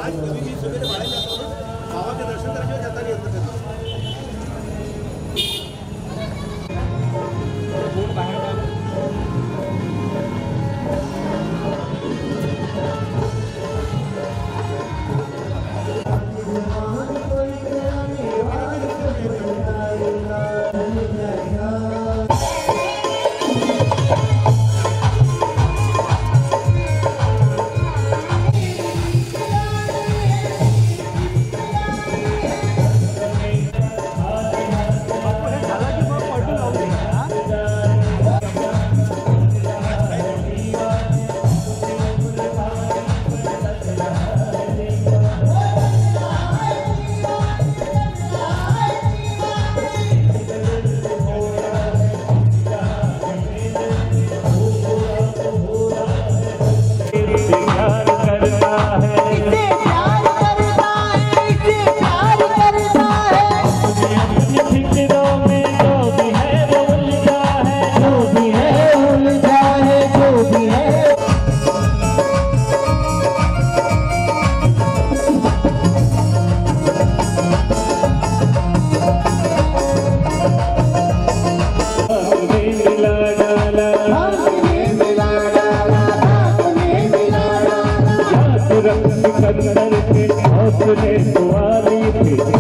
आज कभी भी सवेरे बाहर जाता हूँ ना, बाबा के दर्शन करके जाता नहीं अंदर कभी।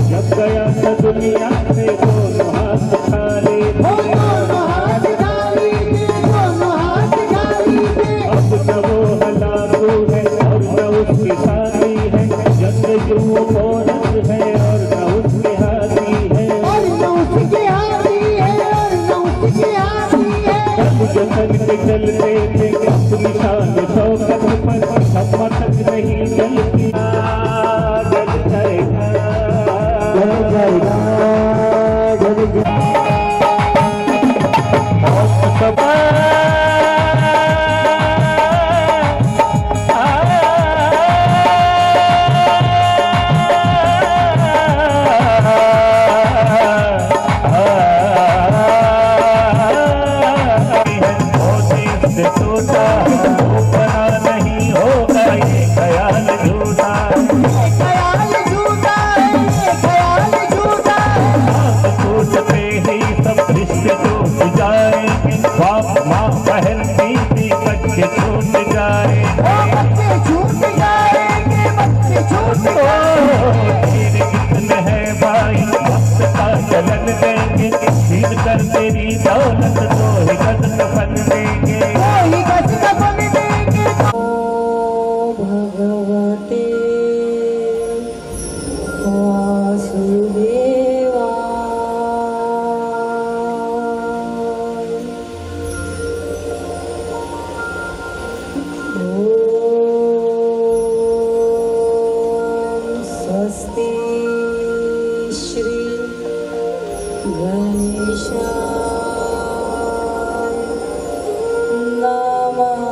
जब गया था दुनिया से दोनों हाथ खाली अब न वो हलाकू है और न उसकी साथी है, जंग युवा औरत है और न उसकी हाथी है, जतन के चलते थे अपनी शान शौकत पर सब तक नहीं जलती कर तेरी दौलत तो ही गज कफन देंगे, भगवते वासुदेवा स्वस्ति श्री गणेशाय नमः।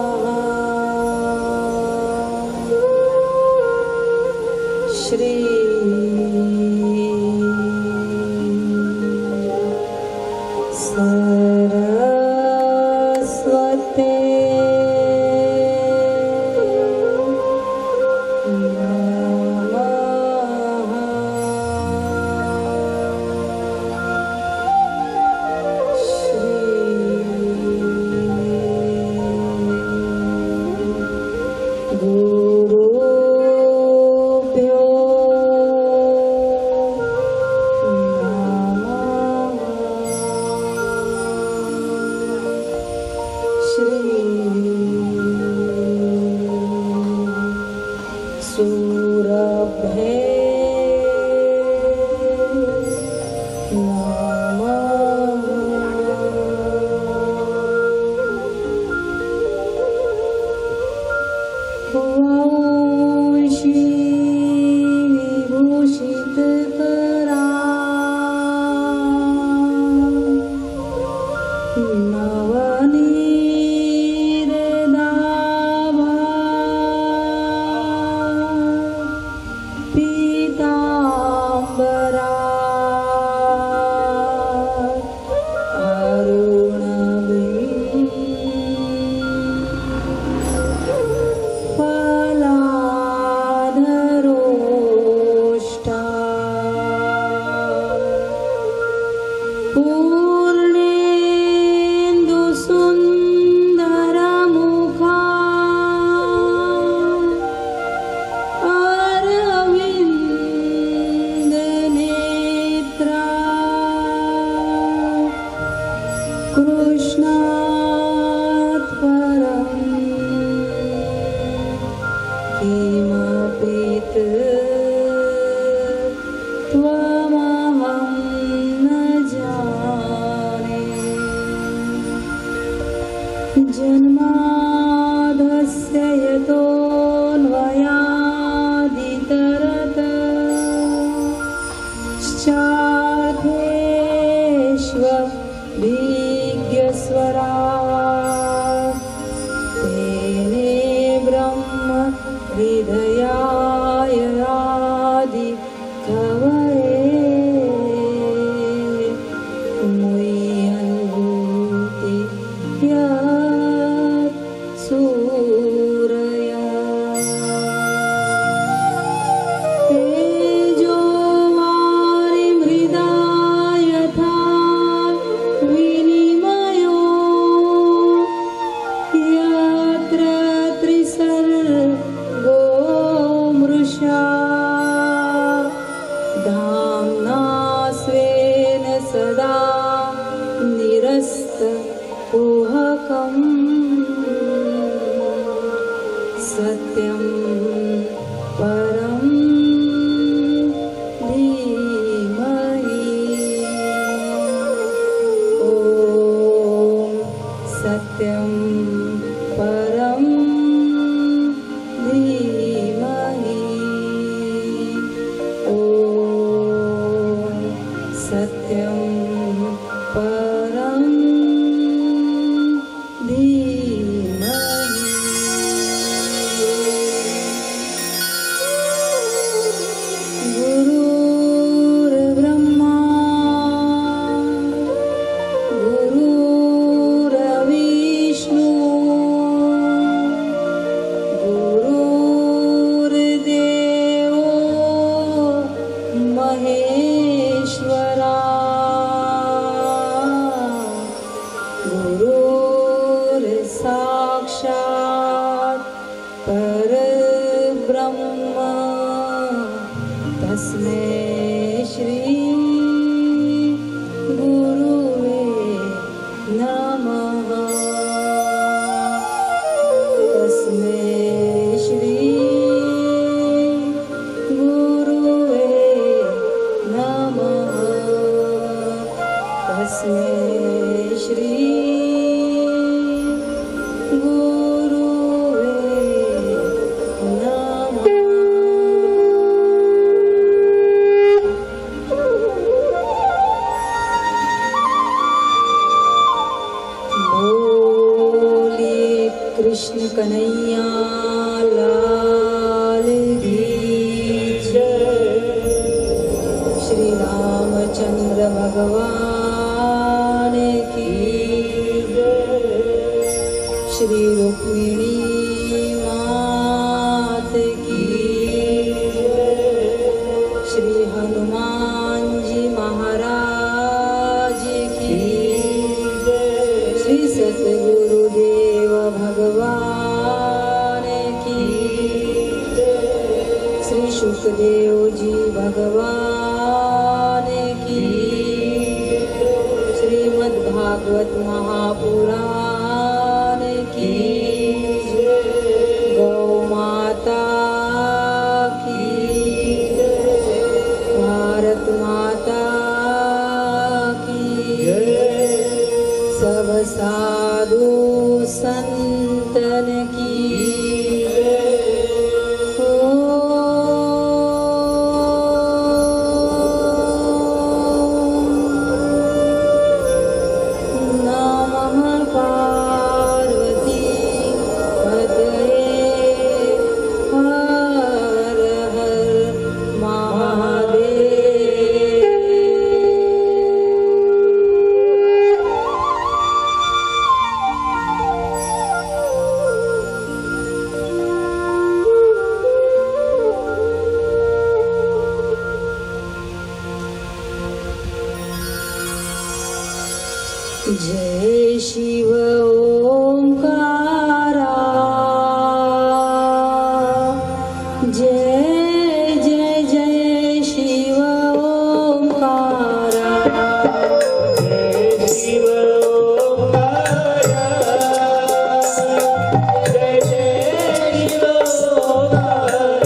श्री सरस्वते नवनीर नाभा यत् त्वमहं न जाने जन्माद्यस्य यतोऽन्वयादितरतश्चार्थेष्वभिज्ञस्वराट् तेने ब्रह्म हृदयाय आदि कवये मुह्यन्ति यत् सूरयः तेजो वारिमृदा यथा विनिमयो यत्र त्रिसर्गो मृषा धाम्ना स्वेन सदा निरस्तकुहकम् सत्यं परं धीमहि ॐ सत्यं परं धीमहि ॐ सत्यं परं धीमहि गुरुर्ब्रह्मा गुरुर्विष्णु गुरुर्देवो महेश्वरा गुरुर्साक्षात् परब्रह्म तस्मै श्री गुरुवे नमः तस्मै श्री गुरुवे नमः तस्मै श्री गुरुवे नमः बोलिए कृष्ण कन्हैया लाल की जय श्री रामचंद्र भगवान की जय श्री रुक्मिणी मात की जय श्री हनुमान जी महाराज की जय श्री सतगुरुदेव भगवान की जय श्री सुखदेव जी भगवान की जय श्रीमद्भागवत महापुराण की जय गौ माता की जय भारत माता की जय सब साधु संतन की जय नमः पार्वती पतये हर हर महादेव जय शिव ओंकारा जय जय जय शिव ओंकारा जय शिव ओंकारा जय जय शिव ओंकारा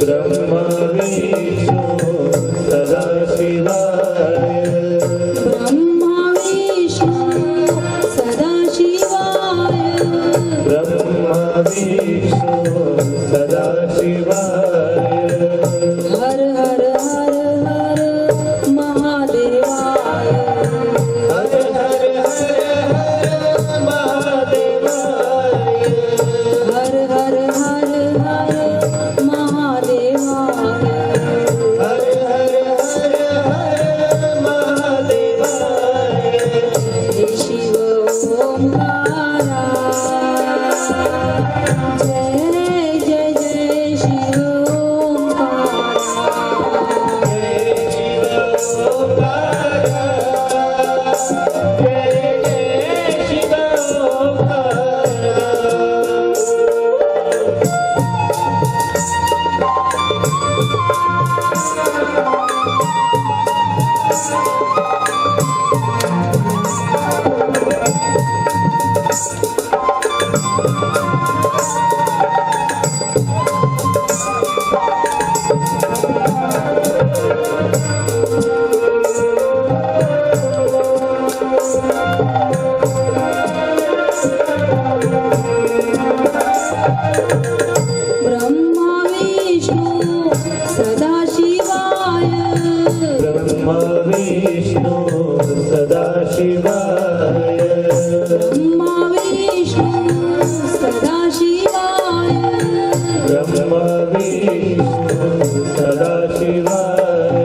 ब्रह्मा विष्णु सदा शिवाय ब्रह्मा विष्णु सदा शिवाय ब्रह्मा विष्णु सदा शिवाय हर हर हर हर महादेवाय हर हर हर हर महादेवाय हर हर हर हर महादेवाय हर हर हर हर महादेवाय जय शिव ओंकारा जय जय जय शिव ओंकारा जय शिव ओंकारा जय जय शिव ओंकारा ब्रह्मा विष्णु सदा शिवाय ब्रह्मा विष्णु सदा शिवाय ब्रह्मा विष्णु सदा शिवाय ब्रह्मा विष्णु सदा शिवाय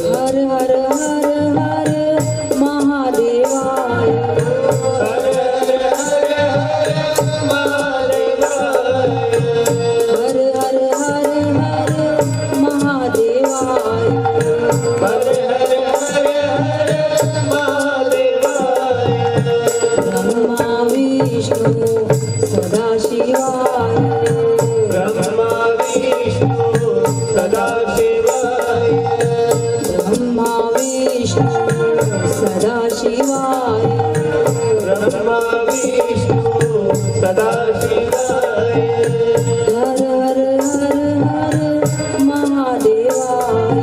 हर हर हर हर महादेवाय हर हर हर हर महादेवाय हर हर हर हर महादेवाय हर हर हर हर महादेवाय ब्रह्मा विष्णु सदा शिवाय ब्रह्मा विष्णु सदा शिवाय ब्रह्मा विष्णु सदा शिवाय ब्रह्मा विष्णु सदा शिवाय हर हर हर हर महादेवाय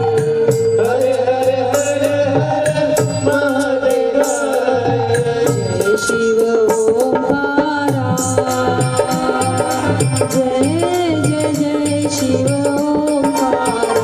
हर हर हर हर महादेवाय जय शिव ओंकारा जय जय जय शिव ओंकारा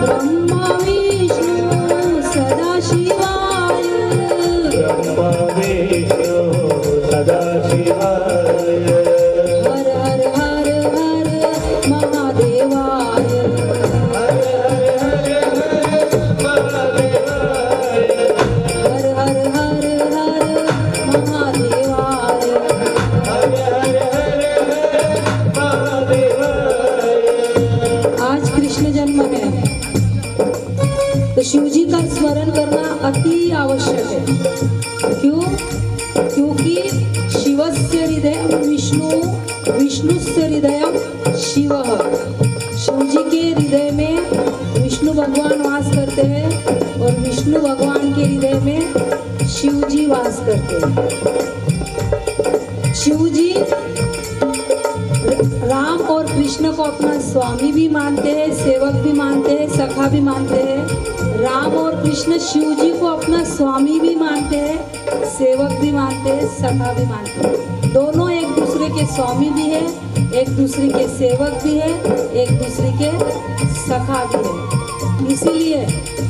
ब्रह्मा विष्णु सदा शिवाय ब्रह्मा विष्णु सदा शिवाय हर हर हर हर महादेवाय हर हर हर हर महादेवाय हर हर हर हर महादेवाय हर हर हर हर महादेवाय आज कृष्ण जन्म है तो शिव जी का स्मरण करना अति आवश्यक है क्यों क्योंकि शिवस्य हृदय विष्णु विष्णुस्य हृदय शिव शिव जी के हृदय में विष्णु भगवान वास करते हैं और विष्णु भगवान के हृदय में शिव जी वास करते हैं शिव जी राम और कृष्ण को अपना स्वामी भी मानते हैं, सेवक भी मानते हैं, सखा भी मानते हैं। राम और कृष्ण शिव जी को अपना स्वामी भी मानते हैं, सेवक भी मानते हैं, सखा भी मानते हैं। दोनों एक दूसरे के स्वामी भी है, एक दूसरे के सेवक भी है, एक दूसरे के सखा भी है। इसीलिए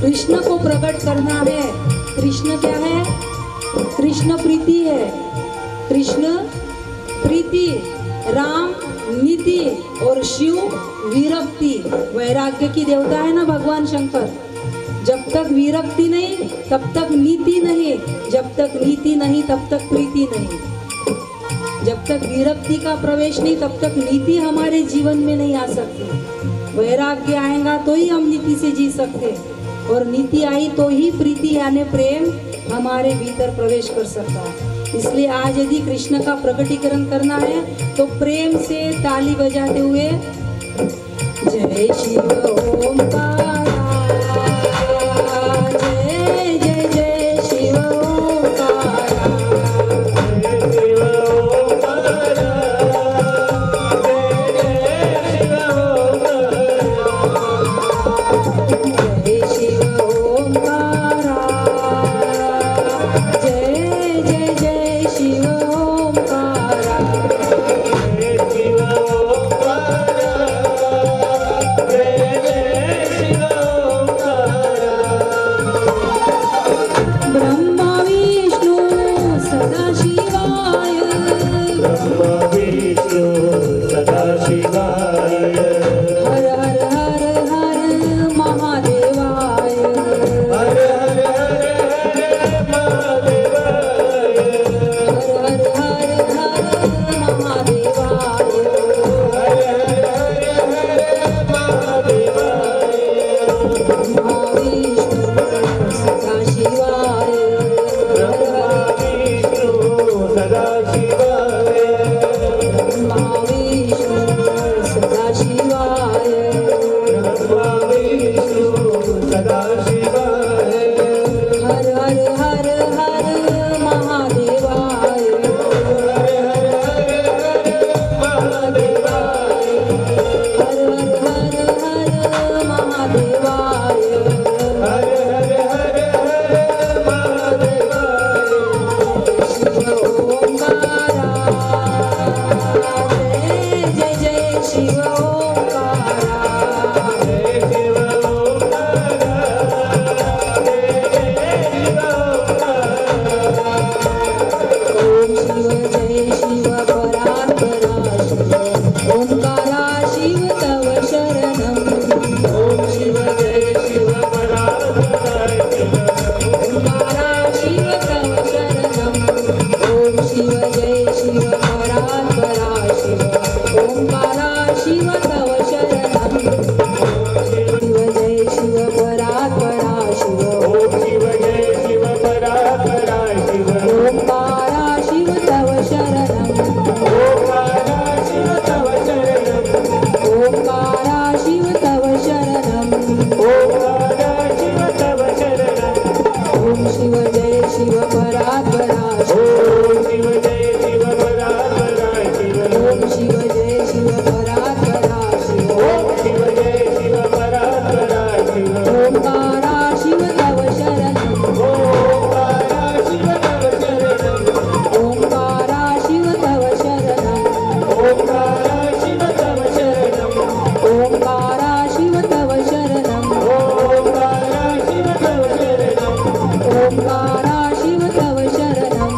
कृष्ण को प्रकट करना है। कृष्ण क्या है? कृष्ण कृष्ण प्रीति है, कृष्ण प्रीति, राम नीति और शिव विरक्ति, वैराग्य की देवता है ना भगवान शंकर। जब तक विरक्ति नहीं तब तक नीति नहीं, जब तक नीति नहीं तब तक प्रीति नहीं, जब तक विरक्ति का प्रवेश नहीं तब तक नीति हमारे जीवन में नहीं आ सकती। वैराग्य आएगा तो ही हम नीति से जी सकते, और नीति आई तो ही प्रीति यानी प्रेम हमारे भीतर प्रवेश कर सकता है। इसलिए आज यदि कृष्ण का प्रकटीकरण करना है तो प्रेम से ताली बजाते हुए जय शिव ओंकार, जय जय जय शिव ओंकार, जय शिव ओंकार, जय जय जय शिव ओंकार, ब्रह्मा विष्णु सदा शिवाय, हर हर हर हर महादेवाय, हर हर हर हर महादेवाय, ब्रह्मा विष्णु सदा शिवाय, हर हर ब्रह्मा विष्णु सदा शिवाय, हर हर हर हर महादेवाय, हर हर हर महादेवाय, शिव ओंकारा, जय जय जय शिव ओंकारा, ओम शिव जय शिव परात्परा शिव, ओंकारा शिव तव शरणम, ओम शिव जय शिव ओंकारा शिव तव शरणम, ओम शिव जय शिव परात्परा शिव, ओंकारा शिव तव शरणम, शिव जय शिव परात्परा शिव, ओंकारा शिव तव शरणम, ओंकारा शिव तव शरणम, ओम शिव जय शिव परात्परा शिव, ओम शिव जय शिव परात्परा शिव, ओंकारा शिव तव शरणम, ओंकारा शिव तव शरणम, ओंकारा शिव तव शरणम, ओंकारा शिव तव शरणम, ओंकारा शिव तव शरणम, ओंकारा शिव तव शरणम,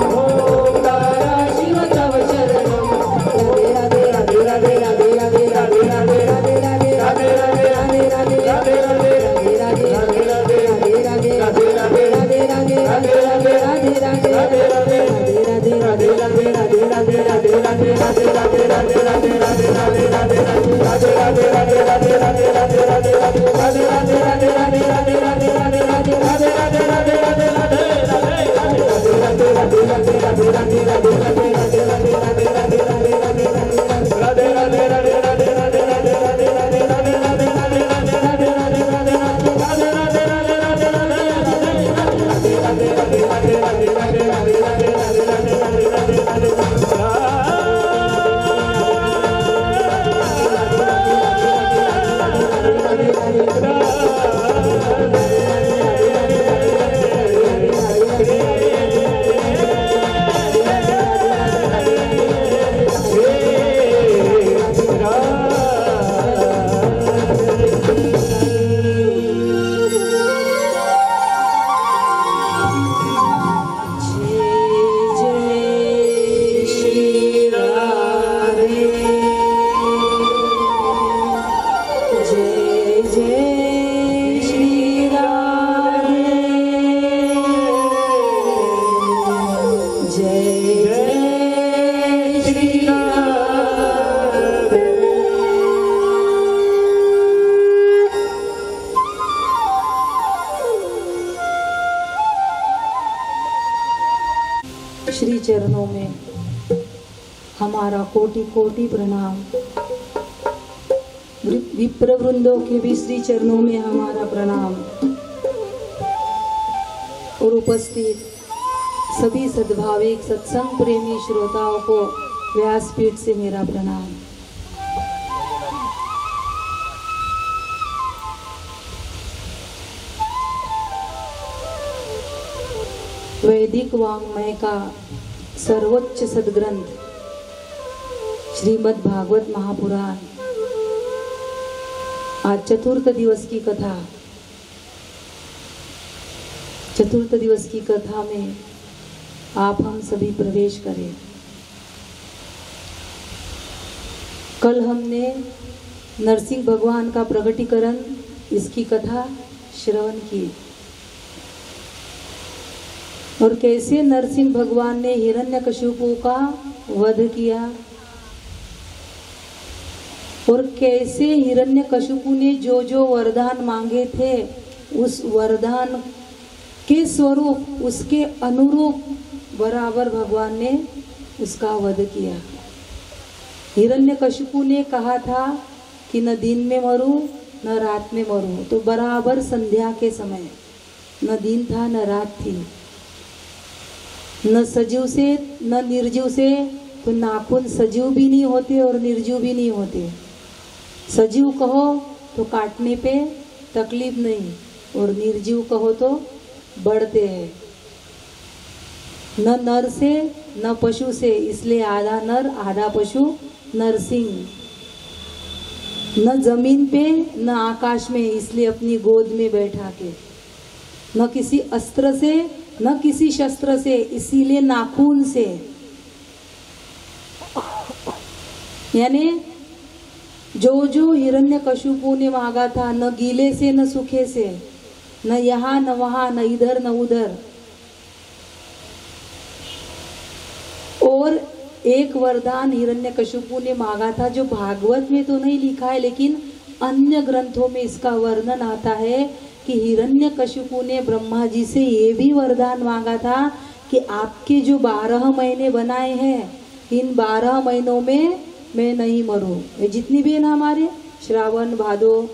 श्री चरणों में हमारा कोटि कोटि प्रणाम। विप्र वृंदों के भी श्री चरणों में हमारा प्रणाम और उपस्थित सभी सद्भाविक सत्संग प्रेमी श्रोताओं को व्यासपीठ से मेरा प्रणाम। वैदिक वाङ्मय का सर्वोच्च सद्ग्रंथ श्रीमद् भागवत महापुराण आज चतुर्थ दिवस की कथा। चतुर्थ दिवस की कथा में आप हम सभी प्रवेश करें। कल हमने नरसिंह भगवान का प्रकटीकरण इसकी कथा श्रवण की और कैसे नरसिंह भगवान ने हिरण्यकशिपु का वध किया और कैसे हिरण्यकशिपु ने जो जो वरदान मांगे थे उस वरदान के स्वरूप उसके अनुरूप बराबर भगवान ने उसका वध किया। हिरण्यकशिपु ने कहा था कि न दिन में मरूं न रात में मरूं, तो बराबर संध्या के समय न दिन था न रात थी, न सजीव से न निर्जीव से, तो नाखून सजीव भी नहीं होते और निर्जीव भी नहीं होते। सजीव कहो तो काटने पे तकलीफ नहीं और निर्जीव कहो तो बढ़ते हैं। न नर से न पशु से, इसलिए आधा नर आधा पशु नरसिंह। न जमीन पे न आकाश में, इसलिए अपनी गोद में बैठा के। न किसी अस्त्र से न किसी शस्त्र से, इसीलिए नाखून से। यानी जो जो हिरण्यकशिपु ने मांगा था, न गीले से न सूखे से, न यहाँ न वहाँ, न इधर न उधर। और एक वरदान हिरण्यकशिपु ने मांगा था जो भागवत में तो नहीं लिखा है, लेकिन अन्य ग्रंथों में इसका वर्णन आता है कि हिरण्यकशिपु ने ब्रह्मा जी से ये भी वरदान मांगा था कि आपके जो 12 महीने बनाए हैं, इन 12 महीनों में मैं नहीं मरूं। ये जितनी भी है ना हमारे श्रावण भादो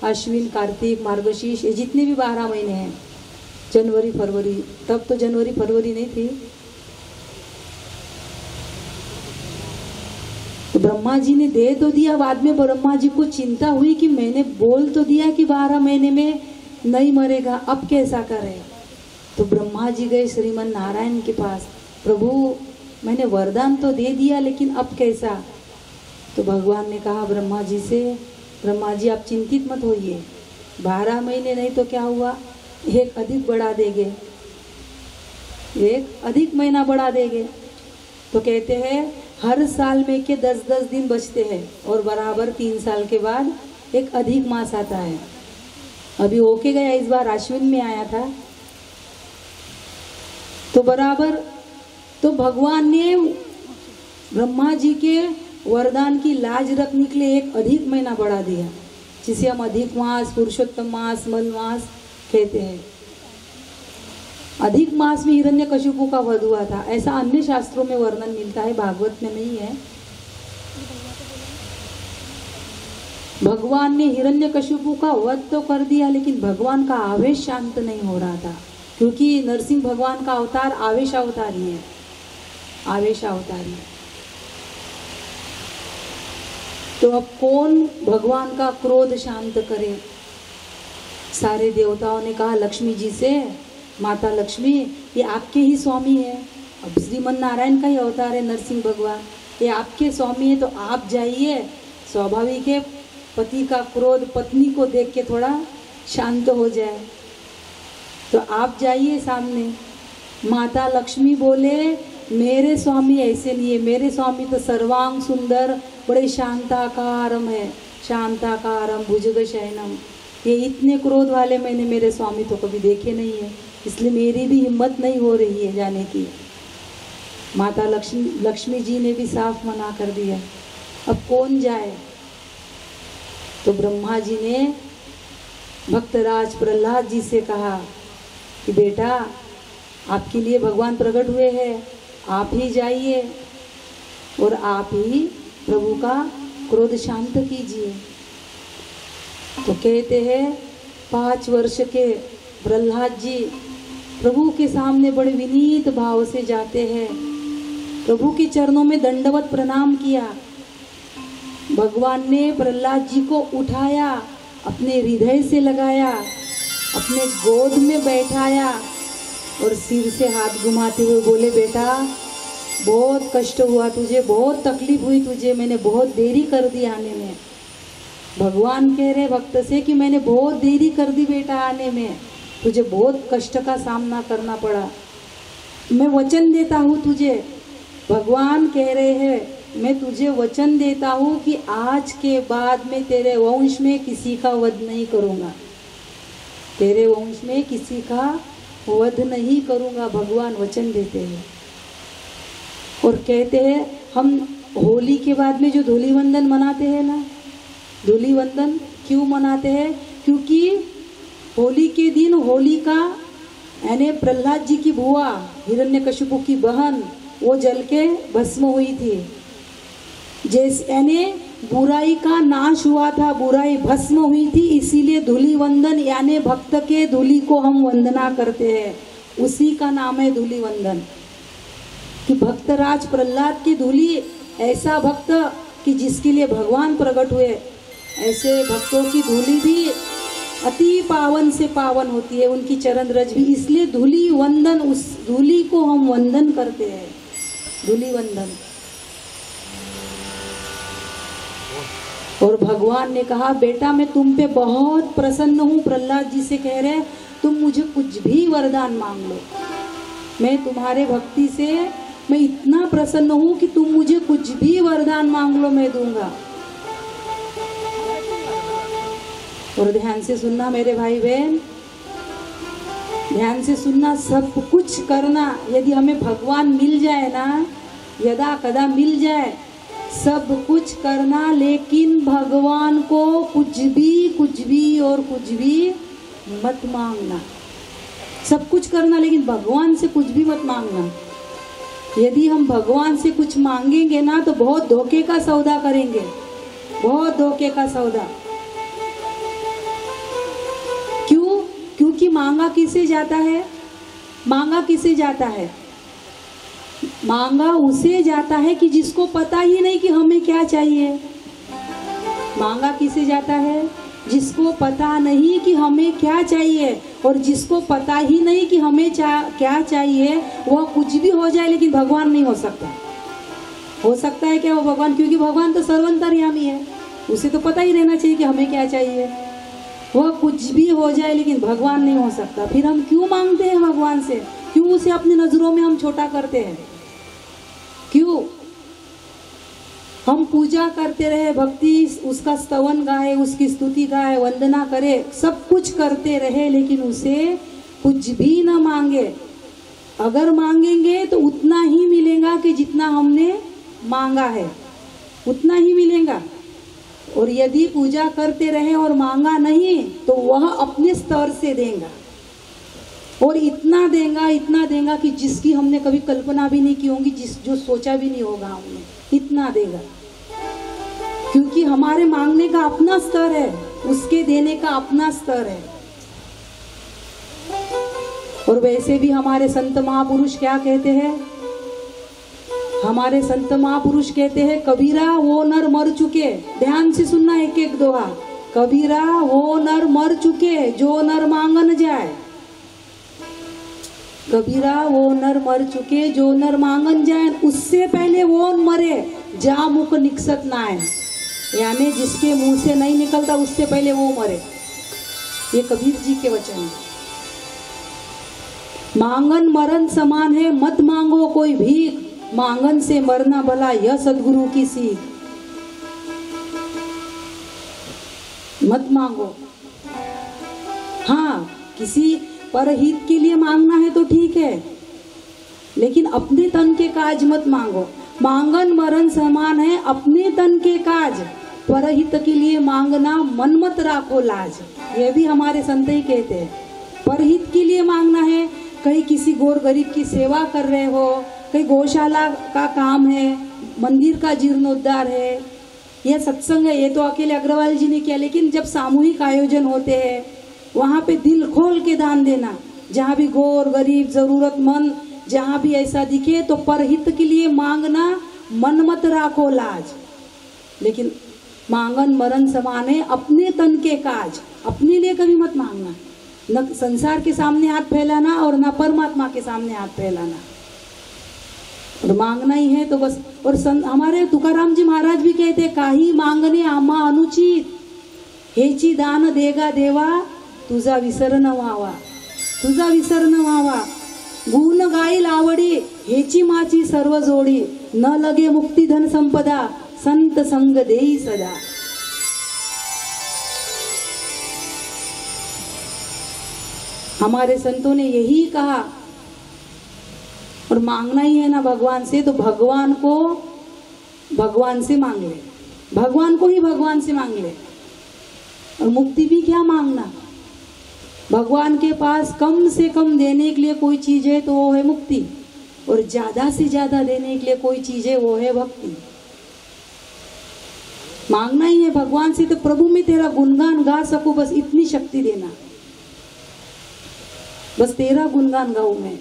अश्विन कार्तिक मार्गशीर्ष, ये जितने भी 12 महीने हैं, जनवरी फरवरी, तब तो जनवरी फरवरी नहीं थी। तो ब्रह्मा जी ने दे तो दिया, बाद में ब्रह्मा जी को चिंता हुई कि मैंने बोल तो दिया कि 12 महीने में नहीं मरेगा, अब कैसा करे। तो ब्रह्मा जी गए श्रीमन नारायण के पास, प्रभु मैंने वरदान तो दे दिया लेकिन अब कैसा। तो भगवान ने कहा ब्रह्मा जी से, ब्रह्मा जी आप चिंतित मत होइए, 12 महीने नहीं तो क्या हुआ, एक अधिक बढ़ा देंगे, एक अधिक महीना बढ़ा देंगे। तो कहते हैं हर साल में के 10-10 दिन बचते हैं और बराबर 3 साल के बाद एक अधिक मास आता है। अभी होके गया, इस बार अश्विन में आया था। तो बराबर तो भगवान ने ब्रह्मा जी के वरदान की लाज रखने के लिए एक अधिक महीना बढ़ा दिया, जिसे हम अधिक मास, पुरुषोत्तम मास, मल मास कहते हैं। अधिक मास में हिरण्यकशिपु का वध हुआ था, ऐसा अन्य शास्त्रों में वर्णन मिलता है, भागवत में नहीं है। भगवान ने हिरण्यकशिपु का वध तो कर दिया, लेकिन भगवान का आवेश शांत नहीं हो रहा था, क्योंकि नरसिंह भगवान का अवतार आवेश अवतारी है, आवेश अवतारी। तो अब कौन भगवान का क्रोध शांत करे। सारे देवताओं ने कहा लक्ष्मी जी से, माता लक्ष्मी ये आपके ही स्वामी है, अब श्रीमन नारायण का ही अवतार है नरसिंह भगवान, ये आपके स्वामी है, तो आप जाइए। स्वाभाविक है पति का क्रोध पत्नी को देख के थोड़ा शांत हो जाए, तो आप जाइए सामने। माता लक्ष्मी बोले मेरे स्वामी ऐसे नहीं है, मेरे स्वामी तो सर्वांग सुंदर, बड़े शांताकारम है, शांताकारम भुजग शयनम, ये इतने क्रोध वाले मैंने मेरे स्वामी तो कभी देखे नहीं है, इसलिए मेरी भी हिम्मत नहीं हो रही है जाने की। माता लक्ष्मी जी ने भी साफ मना कर दिया, अब कौन जाए। तो ब्रह्मा जी ने भक्तराज प्रहलाद जी से कहा कि बेटा आपके लिए भगवान प्रकट हुए हैं, आप ही जाइए और आप ही प्रभु का क्रोध शांत कीजिए। तो कहते हैं 5 वर्ष के प्रहलाद जी प्रभु के सामने बड़े विनीत भाव से जाते हैं, प्रभु के चरणों में दंडवत प्रणाम किया। भगवान ने प्रहलाद जी को उठाया, अपने हृदय से लगाया, अपने गोद में बैठाया और सिर से हाथ घुमाते हुए बोले, बेटा बहुत कष्ट हुआ तुझे, बहुत तकलीफ हुई तुझे, मैंने बहुत देरी कर दी आने में। भगवान कह रहे भक्त से कि मैंने बहुत देरी कर दी बेटा आने में, तुझे बहुत कष्ट का सामना करना पड़ा। मैं वचन देता हूँ तुझे, भगवान कह रहे हैं मैं तुझे वचन देता हूँ कि आज के बाद मैं तेरे वंश में किसी का वध नहीं करूँगा, तेरे वंश में किसी का वध नहीं करूँगा। भगवान वचन देते हैं। और कहते हैं हम होली के बाद में जो धूलिवंदन मनाते हैं ना, धूलिवंदन क्यों मनाते हैं? क्योंकि होली के दिन होलिका यानी प्रहलाद जी की बुआ हिरण्यकशिपु की बहन वो जल के भस्म हुई थी। जैसे यानी बुराई का नाश हुआ था, बुराई भस्म हुई थी, इसीलिए धूलिवंदन यानी भक्त के धूलि को हम वंदना करते हैं, उसी का नाम है धूलिवंदन। कि भक्तराज प्रहलाद की धूलि, ऐसा भक्त कि जिसके लिए भगवान प्रकट हुए, ऐसे भक्तों की धूलि भी अति पावन से पावन होती है, उनकी चरण रज भी, इसलिए धूलि वंदन, उस धूलि को हम वंदन करते हैं, धूलि वंदन। और भगवान ने कहा बेटा मैं तुम पे बहुत प्रसन्न हूँ। प्रहलाद जी से कह रहे तुम मुझे कुछ भी वरदान मांग लो, मैं तुम्हारे भक्ति से मैं इतना प्रसन्न हूँ कि तुम मुझे कुछ भी वरदान मांग लो मैं दूंगा। और ध्यान से सुनना मेरे भाई बहन, ध्यान से सुनना, सब कुछ करना, यदि हमें भगवान मिल जाए ना, यदा कदा मिल जाए, सब कुछ करना, लेकिन भगवान को कुछ भी और कुछ भी मत मांगना। सब कुछ करना लेकिन भगवान से कुछ भी मत मांगना। यदि हम भगवान से कुछ मांगेंगे ना तो बहुत धोखे का सौदा करेंगे, बहुत धोखे का सौदा। क्यों? क्योंकि मांगा किसे जाता है? मांगा किसे जाता है? मांगा उसे जाता है कि जिसको पता ही नहीं कि हमें क्या चाहिए। मांगा किसे जाता है? जिसको पता नहीं कि हमें क्या चाहिए, और जिसको पता ही नहीं कि हमें क्या चाहिए, वह कुछ भी हो जाए लेकिन भगवान नहीं हो सकता। हो सकता है क्या वो भगवान? क्योंकि भगवान तो सर्वंतर्यामी है, उसे तो पता ही रहना चाहिए कि हमें क्या चाहिए। वह कुछ भी हो जाए लेकिन भगवान नहीं हो सकता। फिर हम क्यों मांगते हैं भगवान से? क्यों उसे अपनी नजरों में हम छोटा करते हैं? क्यों? हम पूजा करते रहे, भक्ति उसका स्तवन गाए, उसकी स्तुति गाए, वंदना करे, सब कुछ करते रहे, लेकिन उसे कुछ भी न मांगे। अगर मांगेंगे तो उतना ही मिलेगा कि जितना हमने मांगा है, उतना ही मिलेगा। और यदि पूजा करते रहे और मांगा नहीं तो वह अपने स्तर से देगा, और इतना देगा कि जिसकी हमने कभी कल्पना भी नहीं की होगी, जो सोचा भी नहीं होगा हमने, इतना देगा। क्योंकि हमारे मांगने का अपना स्तर है, उसके देने का अपना स्तर है। और वैसे भी हमारे संत महापुरुष क्या कहते हैं? हमारे संत महापुरुष कहते हैं कबीरा वो नर मर चुके। ध्यान से सुनना एक एक दोहा। कबीरा वो नर मर चुके जो नर मांगन जाए। कबीरा वो नर मर चुके जो नर मांगन जाए, उससे पहले वो मरे जा मुख निकसत ना है, यानी जिसके मुंह से नहीं निकलता उससे पहले वो मरे। ये कबीर जी के वचन है। मांगन मरण समान है, मत मांगो कोई भीख, मांगन से मरना भला यह सदगुरु की सीख। मत मांगो। हाँ, किसी परहित के लिए मांगना है तो ठीक है, लेकिन अपने तन के काज मत मांगो। मांगन मरण समान है, अपने तन के काज, परहित के लिए मांगना मन मत राखो लाज। ये भी हमारे संत ही कहते हैं। परहित के लिए मांगना है, कहीं किसी गौर गरीब की सेवा कर रहे हो, कहीं गौशाला का काम है, मंदिर का जीर्णोद्धार है, यह सत्संग है, ये तो अकेले अग्रवाल जी ने किया। लेकिन जब सामूहिक आयोजन होते हैं वहाँ पे दिल खोल के दान देना, जहाँ भी गौर गरीब जरूरतमंद जहाँ भी ऐसा दिखे तो परहित के लिए मांगना, मन मत राखो लाज। लेकिन मांगन मरण समान है, अपने तन के काज अपने लिए कभी मत मांगना, न संसार के सामने हाथ फैलाना और न परमात्मा के सामने हाथ फैलाना। और मांगना ही है तो बस। और हमारे तुकाराम जी महाराज भी कहते काही मांगणे आम्हा अनुचित, हेची दान देगा देवा तुझा विसर न व्हावा, तुझा विसर न व्हावा। गुण गाईल आवडी हेची माची सर्व जोडी, न लगे मुक्ती धन संपदा संत संग देई सदा। हमारे संतों ने यही कहा। और मांगना ही है ना भगवान से, तो भगवान को भगवान से मांग ले, भगवान को ही भगवान से मांग ले। और मुक्ति भी क्या मांगना, भगवान के पास कम से कम देने के लिए कोई चीज है तो वो है मुक्ति, और ज्यादा से ज्यादा देने के लिए कोई चीज है वो है भक्ति। मांगना ही है भगवान से, तो प्रभु मैं तेरा गुणगान गा सकूं, बस इतनी शक्ति देना, बस तेरा गुणगान गाऊं मैं।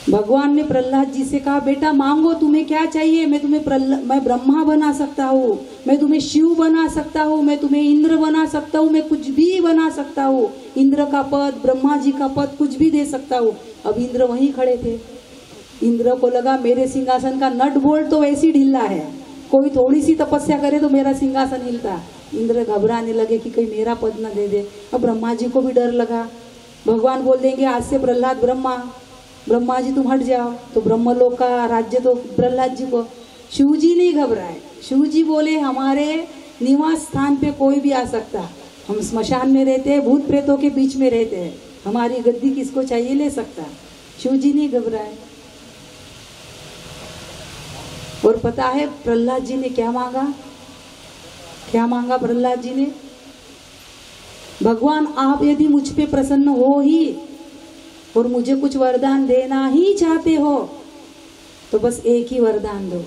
भगवान ने प्रहलाद जी से कहा बेटा मांगो, तुम्हें क्या चाहिए, मैं तुम्हें मैं ब्रह्मा बना सकता हूँ, मैं तुम्हें शिव बना सकता हूँ, मैं तुम्हें इंद्र बना सकता हूँ, मैं कुछ भी बना सकता हूँ, इंद्र का पद, ब्रह्मा जी का पद, कुछ भी दे सकता हूँ। अब इंद्र वहीं खड़े थे, इंद्र को लगा मेरे सिंहासन का नट बोल्ट तो वैसी ढीला है, कोई थोड़ी सी तपस्या करे तो मेरा सिंहासन हिलता। इंद्र घबराने लगे कि कहीं मेरा पद न दे दे। अब ब्रह्मा जी को भी डर लगा, भगवान बोल देंगे आज से प्रहलाद ब्रह्मा जी तुम हट जाओ, तो ब्रह्मलोक का राज्य तो प्रहलाद जी को। शिव जी नहीं घबराए, शिव जी बोले हमारे निवास स्थान पे कोई भी आ सकता, हम स्मशान में रहते हैं, भूत प्रेतों के बीच में रहते हैं, हमारी गद्दी किसको चाहिए ले सकता। शिव जी नहीं घबराए। और पता है प्रहलाद जी ने क्या मांगा, क्या मांगा प्रहलाद जी ने, भगवान आप यदि मुझ पे प्रसन्न हो ही और मुझे कुछ वरदान देना ही चाहते हो तो बस एक ही वरदान दो,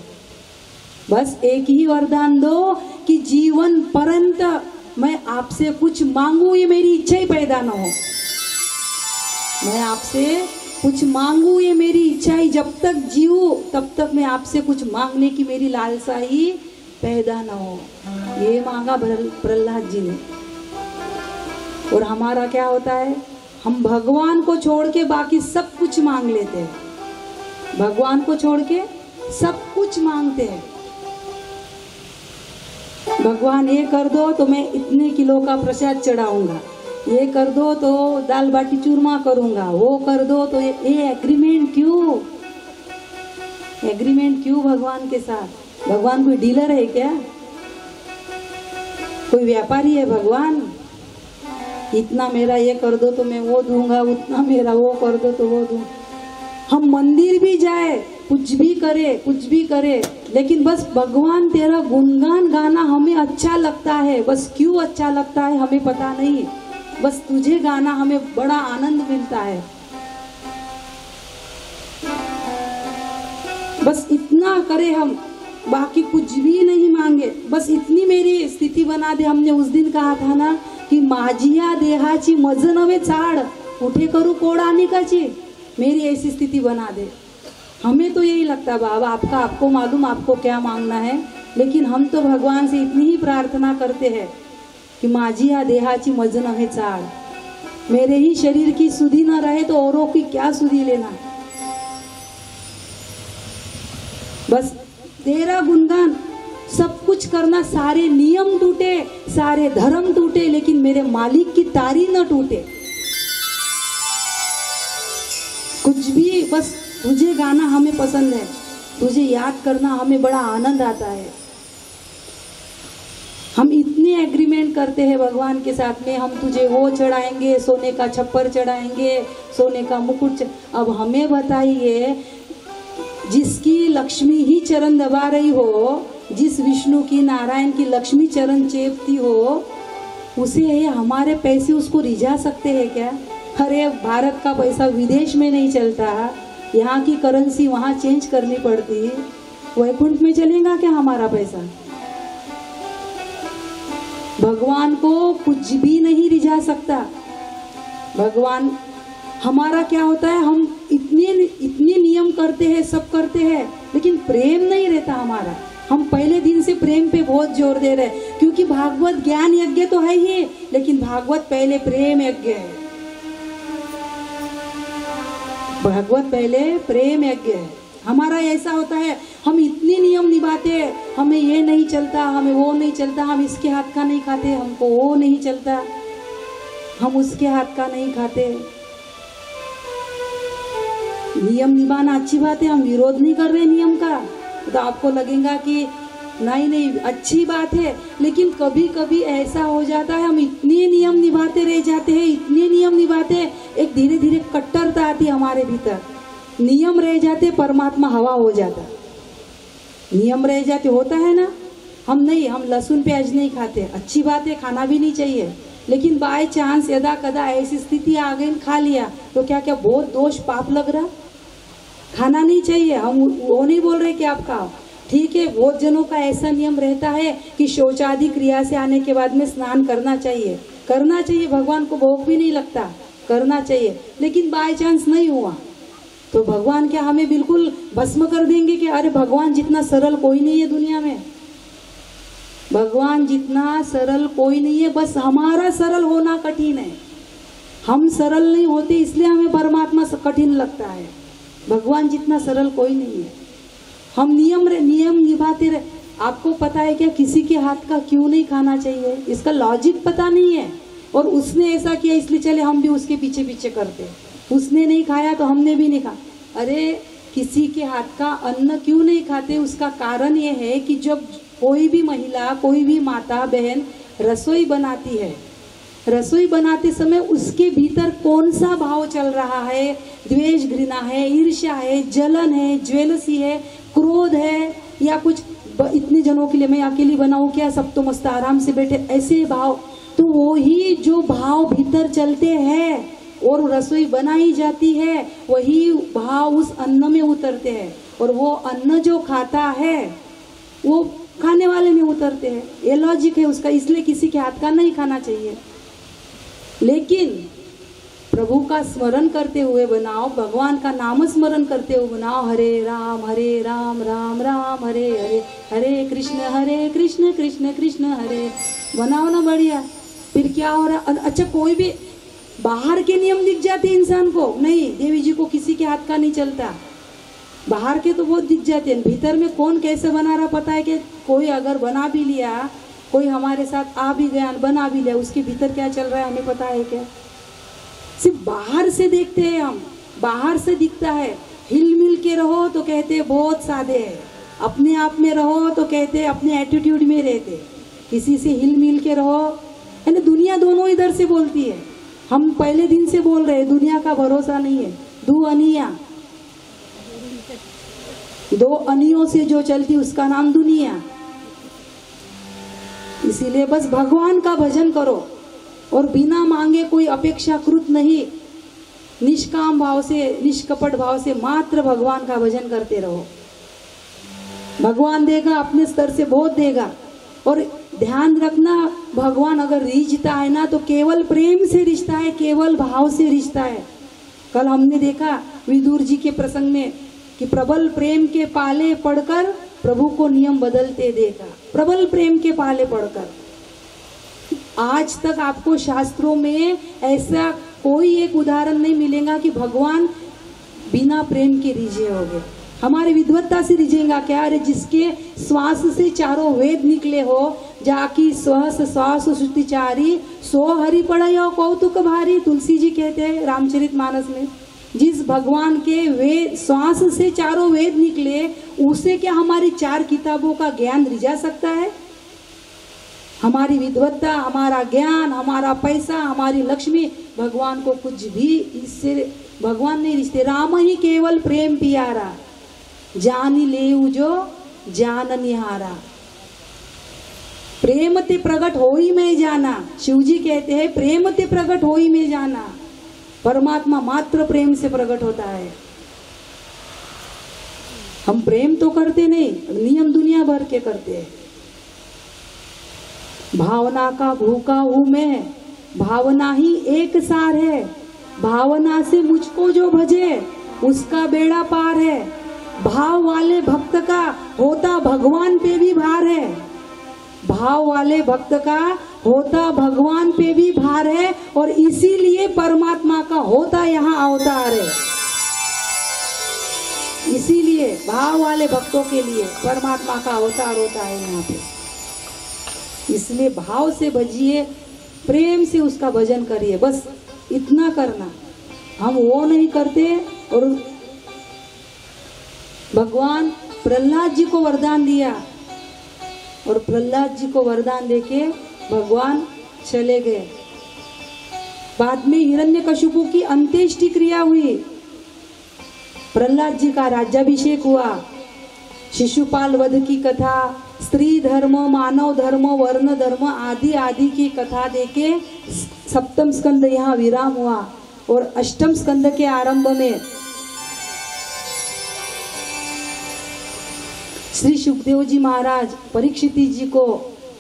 बस एक ही वरदान दो कि जीवन पर्यंत मैं आपसे कुछ मांगू ये मेरी इच्छा ही पैदा न हो। मैं आपसे कुछ मांगू ये मेरी इच्छा ही, जब तक जीऊं तब तक मैं आपसे कुछ मांगने की मेरी लालसा ही पैदा न हो। ये मांगा प्रहलाद जी ने। और हमारा क्या होता है, हम भगवान को छोड़ के बाकी सब कुछ मांग लेते हैं, भगवान को छोड़ के सब कुछ मांगते हैं। भगवान ये कर दो तो मैं इतने किलो का प्रसाद चढ़ाऊंगा, ये कर दो तो दाल बाटी चूरमा करूंगा, वो कर दो तो ये एग्रीमेंट क्यों, एग्रीमेंट क्यों भगवान के साथ। भगवान कोई डीलर है क्या, कोई व्यापारी है भगवान। इतना मेरा ये कर दो तो मैं वो दूंगा, उतना मेरा वो कर दो तो वो दूं। हम मंदिर भी जाए, कुछ भी करे, लेकिन बस भगवान तेरा गुणगान गाना हमें अच्छा लगता है। बस क्यों अच्छा लगता है हमें पता नहीं, बस तुझे गाना हमें बड़ा आनंद मिलता है। बस इतना करे हम, बाकी कुछ भी नहीं मांगे, बस इतनी मेरी स्थिति बना दे। हमने उस दिन कहा था ना कि माझिया देहाची मज नवे चाड, उठे करू कोड़ा निकाची, मेरी ऐसी स्थिति बना दे। हमें तो यही लगता बाबा आपको मालूम आपको क्या मांगना है, लेकिन हम तो भगवान से इतनी ही प्रार्थना करते हैं कि माझिया देहाची मज नवे चाड, मेरे ही शरीर की सुधि न रहे तो औरों की क्या सुधि लेना। बस तेरा गुणगान सब कुछ करना, सारे नियम टूटे, सारे धर्म टूटे, लेकिन मेरे मालिक की तारी न टूटे। कुछ भी बस तुझे गाना हमें पसंद है, तुझे याद करना हमें बड़ा आनंद आता है। हम इतने एग्रीमेंट करते हैं भगवान के साथ में, हम तुझे वो चढ़ाएंगे, सोने का छप्पर चढ़ाएंगे, सोने का मुकुट। अब हमें बताइए, जिसकी लक्ष्मी ही चरण दबा रही हो, जिस विष्णु की नारायण की लक्ष्मी चरण चेपती हो, उसे ये हमारे पैसे उसको रिझा सकते हैं क्या? अरे भारत का पैसा विदेश में नहीं चलता, यहाँ की करेंसी वहाँ चेंज करनी पड़ती, वैकुंठ में चलेगा क्या हमारा पैसा? भगवान को कुछ भी नहीं रिझा सकता। भगवान हमारा क्या होता है, हम इतने नियम करते हैं, सब करते हैं, लेकिन प्रेम नहीं रहता हमारा। हम पहले दिन से प्रेम पे बहुत जोर दे रहे हैं, क्योंकि भागवत ज्ञान यज्ञ तो है ही, लेकिन भागवत पहले प्रेम यज्ञ है। भागवत पहले प्रेम यज्ञ है। हमारा ऐसा होता है, हम इतने नियम निभाते हैं, हमें ये नहीं चलता, हमें वो नहीं चलता, हम इसके हाथ का नहीं खाते, हमको वो नहीं चलता, हम उसके हाथ का नहीं खाते। नियम निभाना अच्छी बात है, हम विरोध नहीं कर रहे नियम का, तो आपको लगेगा कि नहीं अच्छी बात है, लेकिन कभी कभी ऐसा हो जाता है, हम इतने नियम निभाते रह जाते हैं, इतने नियम निभाते हैं, एक धीरे धीरे कट्टरता आती है हमारे भीतर। नियम रह जाते, परमात्मा हवा हो जाता। नियम रह जाते, होता है ना, हम लहसुन प्याज नहीं खाते, अच्छी बात है, खाना भी नहीं चाहिए, लेकिन बाय चांस यदा कदा ऐसी स्थिति आ गई, खा लिया, तो क्या क्या बहुत दोष पाप लग रहा? खाना नहीं चाहिए, हम वो नहीं बोल रहे कि आप खाओ, ठीक है। बहुत जनों का ऐसा नियम रहता है कि शौचादि क्रिया से आने के बाद में स्नान करना चाहिए, भगवान को भोग भी नहीं लगता, करना चाहिए, लेकिन बाय चांस नहीं हुआ तो भगवान क्या हमें बिल्कुल भस्म कर देंगे कि अरे भगवान जितना सरल कोई नहीं है दुनिया में, भगवान जितना सरल कोई नहीं है, बस हमारा सरल होना कठिन है। हम सरल नहीं होते इसलिए हमें परमात्मा कठिन लगता है। भगवान जितना सरल कोई नहीं है। हम नियम निभाते रहे। आपको पता है क्या किसी के हाथ का क्यों नहीं खाना चाहिए? इसका लॉजिक पता नहीं है, और उसने ऐसा किया इसलिए चले हम भी उसके पीछे पीछे करते। उसने नहीं खाया तो हमने भी नहीं खा। अरे किसी के हाथ का अन्न क्यों नहीं खाते? उसका कारण ये है कि जब कोई भी महिला, कोई भी माता बहन रसोई बनाती है, रसोई बनाते समय उसके भीतर कौन सा भाव चल रहा है? द्वेष, घृणा है, ईर्ष्या है, जलन है, ज्वेलसी है, क्रोध है, या कुछ इतने जनों के लिए मैं अकेली बनाऊं क्या, सब तो मस्त आराम से बैठे, ऐसे भाव। तो वो ही जो भाव भीतर चलते हैं और रसोई बनाई जाती है, वही भाव उस अन्न में उतरते हैं, और वो अन्न जो खाता है वो खाने वाले में उतरते हैं। ये लॉजिक है उसका, इसलिए किसी के हाथ का नहीं खाना चाहिए। लेकिन प्रभु का स्मरण करते हुए बनाओ, भगवान का नाम स्मरण करते हुए बनाओ, हरे राम राम राम हरे हरे, हरे कृष्ण कृष्ण कृष्ण हरे, बनाओ ना बढ़िया। फिर क्या हो रहा? अच्छा, कोई भी बाहर के नियम दिख जाते इंसान को, नहीं देवी जी को किसी के हाथ का नहीं चलता, बाहर के तो बहुत दिख जाते हैं, भीतर में कौन कैसे बना रहा पता है कि कोई अगर बना भी लिया, कोई हमारे साथ आ भी गया, बना भी लिया, उसके भीतर क्या चल रहा है हमें पता है क्या? सिर्फ बाहर से देखते हैं हम, बाहर से दिखता है। हिल मिल के रहो तो कहते हैं बहुत सादे है, अपने आप में रहो तो कहते हैं अपने एटीट्यूड में रहते। किसी से हिल मिल के रहो, यानी दुनिया दोनों इधर से बोलती है। हम पहले दिन से बोल रहे हैं दुनिया का भरोसा नहीं है। दो अनियों से जो चलती उसका नाम दुनिया। इसीलिए बस भगवान का भजन करो और बिना मांगे, कोई अपेक्षाकृत नहीं, निष्काम भाव से, निष्कपट भाव से मात्र भगवान का भजन करते रहो। भगवान देगा, अपने स्तर से बहुत देगा। और ध्यान रखना, भगवान अगर रिश्ता है ना तो केवल प्रेम से रिश्ता है, केवल भाव से रिश्ता है। कल हमने देखा विदुर जी के प्रसंग में कि प्रबल प्रेम के पाले पढ़कर प्रभु को नियम बदलते देखा। प्रबल प्रेम के पाले पढ़कर आज तक आपको शास्त्रों में ऐसा कोई एक उदाहरण नहीं मिलेगा कि भगवान बिना प्रेम के रिझे हो गए। हमारे विद्वत्ता से रिझेगा क्या? अरे जिसके श्वास से चारों वेद निकले हो, जाकी श्वास श्वास श्रुतिचारी, सो हरि पढ़ायो कौतुक भारी, तुलसी जी कहते हैं रामचरितमानस में। जिस भगवान के वेद श्वास से चारों वेद निकले, उसे क्या हमारी 4 किताबों का ज्ञान रिझा सकता है? हमारी विद्वत्ता, हमारा ज्ञान, हमारा पैसा, हमारी लक्ष्मी, भगवान को कुछ भी इससे भगवान नहीं रिश्ते। राम ही केवल प्रेम पियारा, जानी लेऊ जो जान निहारा। प्रेम ते प्रगट होई में जाना, शिव जी कहते हैं प्रेम ते प्रगट होई में जाना। परमात्मा मात्र प्रेम से प्रकट होता है। हम प्रेम तो करते नहीं, नियम दुनिया भर के करते हैं। भावना का भूखा हूं मैं, भावना ही एक सार है, भावना से मुझको जो भजे उसका बेड़ा पार है। भाव वाले भक्त का होता भगवान पे भी भार है, भाव वाले भक्त का होता भगवान पे भी भार है, और इसीलिए परमात्मा का होता यहाँ अवतार है। इसीलिए भाव वाले भक्तों के लिए परमात्मा का अवतार होता है यहाँ पे। इसलिए भाव से भजिए, प्रेम से उसका भजन करिए, बस इतना करना। हम वो नहीं करते। और भगवान प्रहलाद जी को वरदान दिया, और प्रहलाद जी को वरदान देके भगवान चले गए। बाद में हिरण्यकशिपु की अंत्येष्टि क्रिया हुई, प्रहलाद जी का राज्याभिषेक हुआ, शिशुपाल वध की कथा, स्त्री धर्म, मानव धर्म, वर्ण धर्म आदि आदि की कथा देके सप्तम स्कंद यहाँ विराम हुआ। और अष्टम स्कंद के आरंभ में श्री सुखदेव जी महाराज परीक्षित जी को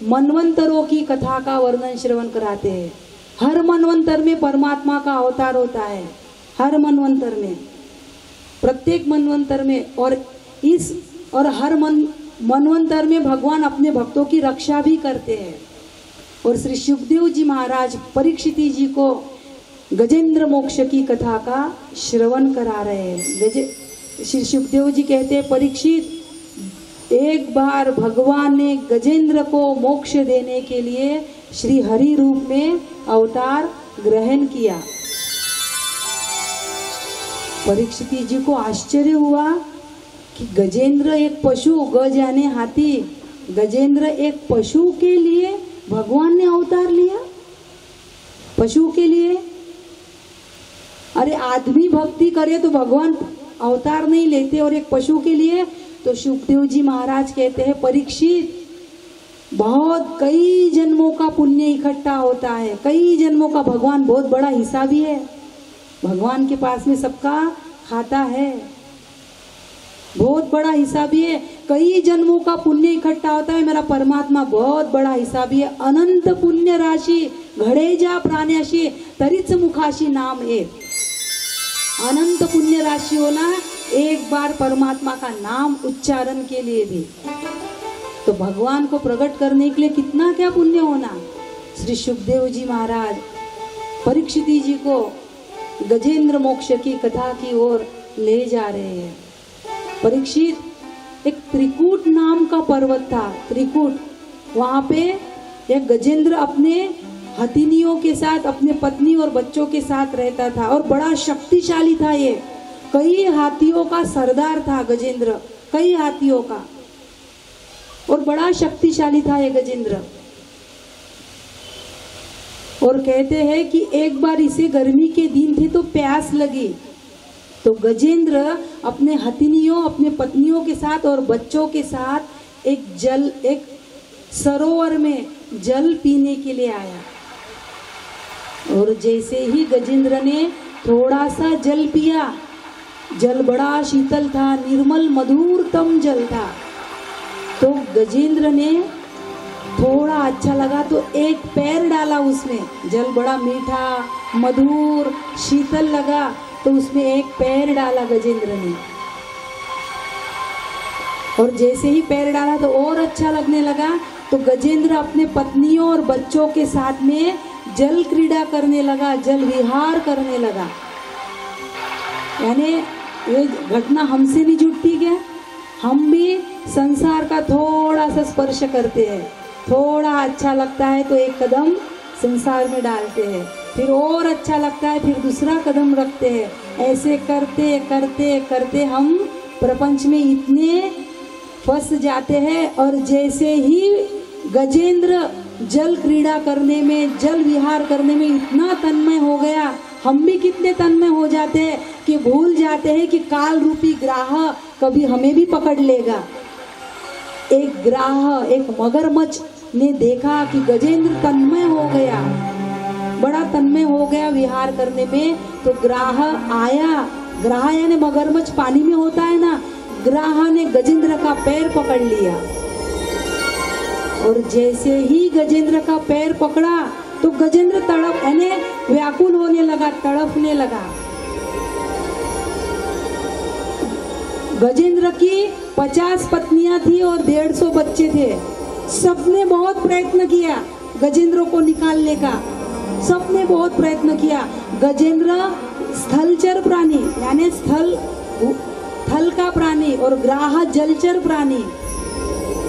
मनवंतरों की कथा का वर्णन श्रवण कराते हैं। हर मनवंतर में परमात्मा का अवतार होता है, हर मनवंतर में, प्रत्येक मनवंतर में। और हर मनवंतर में भगवान अपने भक्तों की रक्षा भी करते हैं। और श्री सुखदेव जी महाराज परीक्षित जी को गजेंद्र मोक्ष की कथा का श्रवण करा रहे हैं। श्री सुखदेव जी कहते हैं, परीक्षित, एक बार भगवान ने गजेंद्र को मोक्ष देने के लिए श्री हरि रूप में अवतार ग्रहण किया। परीक्षित जी को आश्चर्य हुआ कि गजेंद्र एक पशु, गज यानी हाथी, गजेंद्र एक पशु के लिए भगवान ने अवतार लिया, पशु के लिए। अरे आदमी भक्ति करे तो भगवान अवतार नहीं लेते, और एक पशु के लिए। तो सुखदेव जी महाराज कहते हैं, परीक्षित, बहुत कई जन्मों का पुण्य इकट्ठा होता है, कई जन्मों का, भगवान बहुत बड़ा हिसाबी है, भगवान के पास में सबका खाता है, बहुत बड़ा हिसाबी है, कई जन्मों का पुण्य इकट्ठा होता है। मेरा परमात्मा बहुत बड़ा हिसाबी है, अनंत पुण्य राशि घडे जा प्राण्याशी तरीच मुखाशी नाम है। अनंत पुण्य राशि होना, एक बार परमात्मा का नाम उच्चारण के लिए भी, तो भगवान को प्रकट करने के लिए कितना क्या पुण्य होना। श्री सुखदेव जी महाराज परीक्षित जी को गजेंद्र मोक्ष की कथा की ओर ले जा रहे हैं। परीक्षित, एक त्रिकूट नाम का पर्वत था, त्रिकूट, वहां पे एक गजेंद्र अपने हथिनियों के साथ, अपने पत्नी और बच्चों के साथ रहता था, और बड़ा शक्तिशाली था। ये कई हाथियों का सरदार था गजेंद्र, कई हाथियों का, और बड़ा शक्तिशाली था ये गजेंद्र। और कहते हैं कि एक बार इसे गर्मी के दिन थे तो प्यास लगी, तो गजेंद्र अपने हथिनियों, अपने पत्नियों के साथ और बच्चों के साथ एक सरोवर में जल पीने के लिए आया। और जैसे ही गजेंद्र ने थोड़ा सा जल पिया, जल बड़ा शीतल था, निर्मल मधुरतम जल था। तो गजेंद्र ने थोड़ा अच्छा लगा तो एक पैर डाला उसमें, जल बड़ा मीठा मधुर शीतल लगा तो उसमें एक पैर डाला गजेंद्र ने। और जैसे ही पैर डाला तो और अच्छा लगने लगा, तो गजेंद्र अपने पत्नियों और बच्चों के साथ में जल क्रीड़ा करने लगा, जल विहार करने लगा। यानी ये घटना हमसे नहीं जुटती क्या? हम भी संसार का थोड़ा सा स्पर्श करते हैं, थोड़ा अच्छा लगता है तो एक कदम संसार में डालते हैं, फिर और अच्छा लगता है फिर दूसरा कदम रखते हैं। ऐसे करते करते करते हम प्रपंच में इतने फंस जाते हैं। और जैसे ही गजेंद्र जल क्रीड़ा करने में, जल विहार करने में इतना तन्मय हो गया, हम भी कितने तन्मय हो जाते हैं कि भूल जाते हैं कि काल रूपी ग्राह कभी हमें भी पकड़ लेगा। एक ग्राह, एक मगरमच्छ ने देखा कि गजेंद्र तन्मय हो गया, बड़ा तन्मय हो गया विहार करने में, तो ग्राह आया। ग्राह यानी मगरमच्छ पानी में होता है ना, ग्राह ने गजेंद्र का पैर पकड़ लिया, और जैसे ही गजेंद्र का पैर पकड़ा तो गजेंद्र तड़प यानी व्याकुल होने लगा, तड़पने लगा। गजेंद्र की 50 पत्नियां थी और 150 बच्चे थे। सबने बहुत प्रयत्न किया गजेंद्र को निकालने का, सबने बहुत प्रयत्न किया। गजेंद्र स्थलचर प्राणी यानी थल का प्राणी, और ग्राह जलचर प्राणी,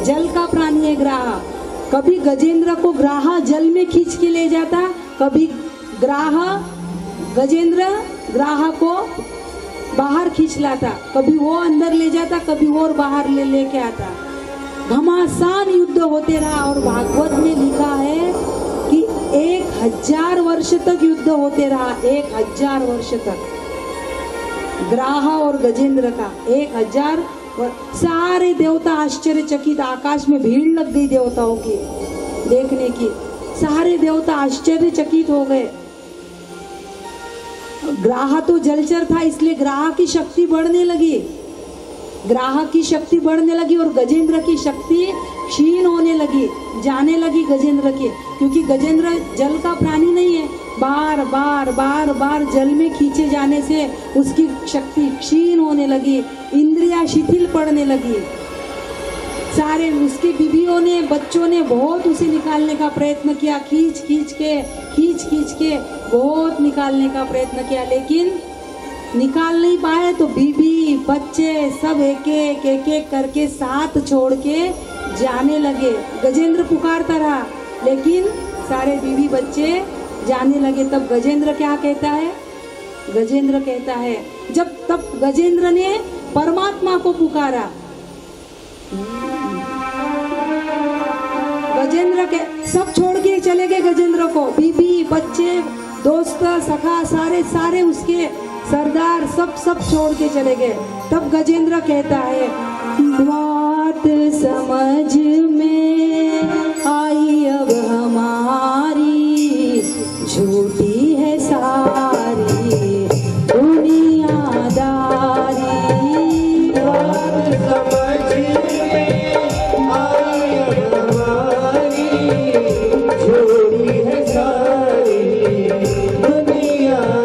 जल का प्राणी है ग्राह। कभी गजेंद्र को ग्राह जल में खींच के ले जाता, कभी गजेंद्र ग्राह को बाहर खींच लाता, कभी वो अंदर ले जाता, कभी वो बाहर लेके आता। घमासान युद्ध होते रहा, और भागवत में लिखा है कि 1000 वर्ष तक युद्ध होते रहा, 1000 वर्ष तक ग्राह और गजेंद्र का 1000। सारे देवता आश्चर्यचकित, आकाश में भीड़ लग गई देवताओं की देखने की, सारे देवता आश्चर्यचकित हो गए। ग्राह तो जलचर था, इसलिए ग्राह की शक्ति बढ़ने लगी, ग्राह की शक्ति बढ़ने लगी, और गजेंद्र की शक्ति क्षीण होने लगी, जाने लगी गजेंद्र की, क्योंकि गजेंद्र जल का प्राणी नहीं है। बार बार जल में खींचे जाने से उसकी शक्ति क्षीण होने लगी, इंद्रियां शिथिल पड़ने लगी। सारे उसकी बीवियों ने, बच्चों ने बहुत उसे निकालने का प्रयत्न किया, खींच खींच के बहुत निकालने का प्रयत्न किया, लेकिन निकाल नहीं पाए। तो बीवी बच्चे सब एक एक करके साथ छोड़ के जाने लगे। गजेंद्र पुकारता रहा, लेकिन सारे बीवी बच्चे जाने लगे। तब गजेंद्र क्या कहता है? गजेंद्र कहता है, तब गजेंद्र ने परमात्मा को पुकारा। गजेंद्र के सब छोड़ के चले गए गजेंद्र को, बीबी बच्चे दोस्त सखा सारे उसके सरदार सब छोड़ के चले गए। तब गजेंद्र कहता है, बात समझ में आई अब हमारी, झूठी है सारी दुनियादारी। बात समझ में आई अब हमारी, झूठी है सारी दुनियादारी।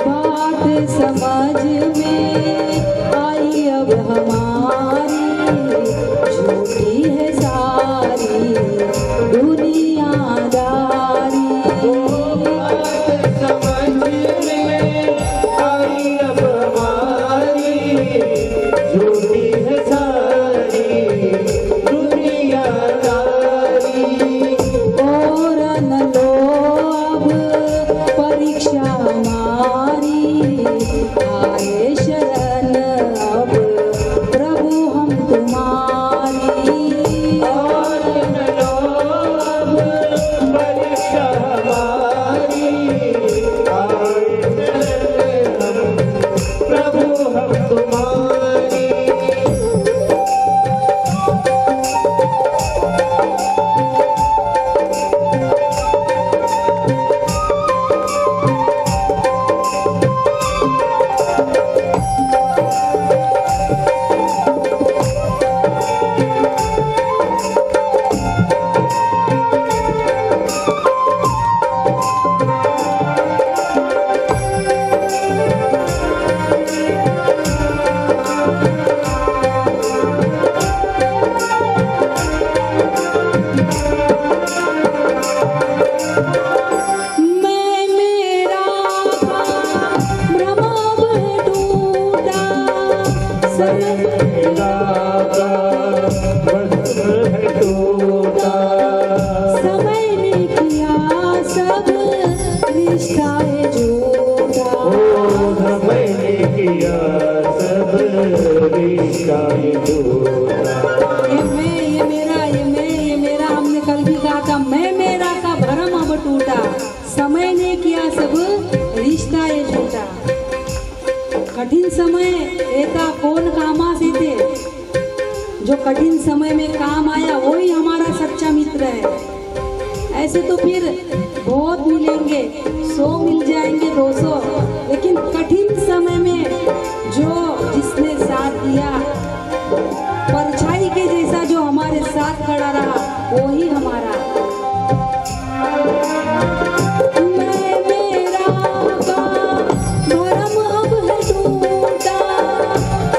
बात समझ में आई अब हमारी, झूठी है सारी दुनियादारी। समय ने किया सब रिश्ता ये झूठा। कठिन समय ऐसा कौन कामास येते, जो कठिन समय में काम आया वही हमारा सच्चा मित्र है। ऐसे तो फिर बहुत मिलेंगे, 100 मिल जाएंगे, 200, लेकिन कठिन समय में जो जिसने साथ दिया, परछाई के जैसा जो हमारे साथ खड़ा रहा, वही हमारा। मैं मेरा का भरम अब है टूटा,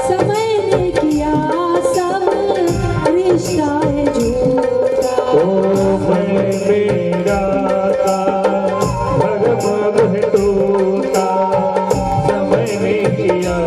समय ने किया सब रिश्ता है झूठा। ओ मैं मेरा का भरम अब है टूटा, समय ने किया